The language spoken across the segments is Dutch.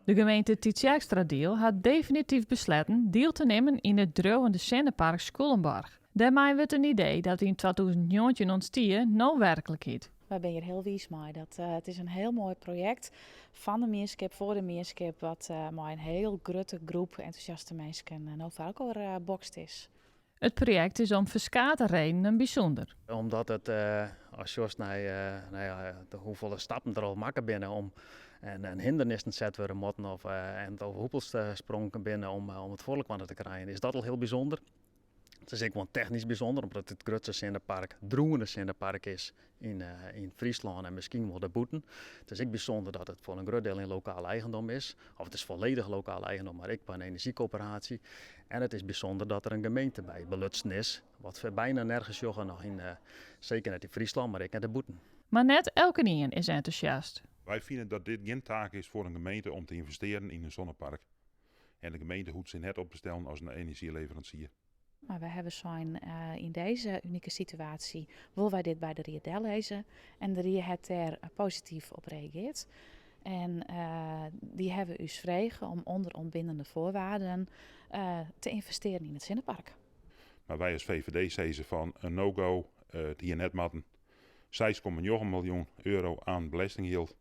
De gemeente Tietsjerkstra-Diel had definitief besloten deel te nemen in het drouwende zennepark Schulenborg. Daarmee werd een idee dat in 2019 ontstier nou werkelijkheid. Wij ben hier heel wies mee. Het is een heel mooi project van de Meerskip voor de Meerskip, wat maar een heel grote groep enthousiaste mensen nou vaak al bokst is. Het project is om verschillende redenen bijzonder. Omdat het, als je naar hoeveel stappen er al maken binnen om en hindernissen zet worden moeten of en over hoepels sprongen binnen om het voorkant te krijgen, is dat al heel bijzonder. Het is ook wel technisch bijzonder, omdat het grootste zenderpark, droevende zenderpark is in Friesland en misschien wel de Boeten. Het is ook bijzonder dat het voor een groot deel in lokaal eigendom is. Of het is volledig lokaal eigendom, maar ik ben een energiecoöperatie. En het is bijzonder dat er een gemeente bij belutsen is, wat we bijna nergens joggen nog zeker net in Friesland, maar ook in de Boeten. Maar net elke nien is enthousiast. Wij vinden dat dit geen taak is voor een gemeente om te investeren in een zonnepark. En de gemeente hoeft zich net op te stellen als een energieleverancier. Maar we hebben zijn in deze unieke situatie, willen wij dit bij de Riedel lezen. En de Rie heeft er positief op reageerd. En die hebben u vregen om onder ontbindende voorwaarden te investeren in het zinnepark. Maar wij als VVD zeggen van een no-go, het hier net matten. 6,9 miljoen euro aan belastinggeld.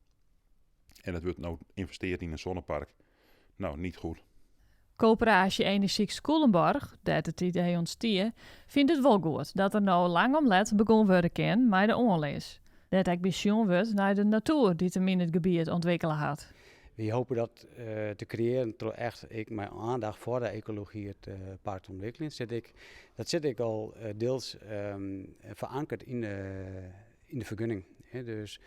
En het wordt nou investeerd in een zonnepark. Nou, niet goed. Coöperatie Energiek Schulenborg, dat het idee ontstier, vindt het wel goed dat er nou lang om let begon worden kan met de onlees. Dat ik bijzonder wordt naar de natuur die hem in het gebied ontwikkelen had. We hopen dat te creëren door echt mijn aandacht voor de ecologie het park te ontwikkelen. Dat zit ik al deels verankerd in de vergunning. Hè. Dus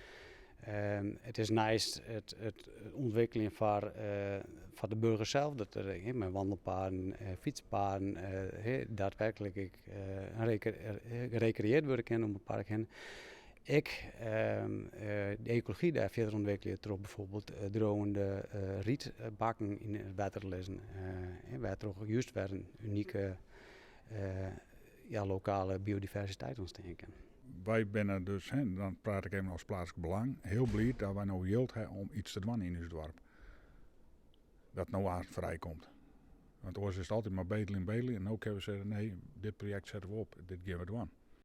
het is nice het ontwikkelen van de burger zelf. Dat er met wandelpaden, fietspaden daadwerkelijk gerecreëerd worden kan om het park heen. De ecologie daar verder ontwikkelen door bijvoorbeeld drogende rietbakken in het water te lezen. Waar toch juist weer een unieke lokale biodiversiteit ontsteken. Wij zijn dus, dan praat ik even als plaatselijk belang, heel blij dat wij nou yield hebben om iets te doen in ons dorp. Dat nou aan vrijkomt. Want anders is het altijd maar bedelen en bedelen. En ook hebben we zeggen, nee, dit project zetten we op, dit gaan we doen.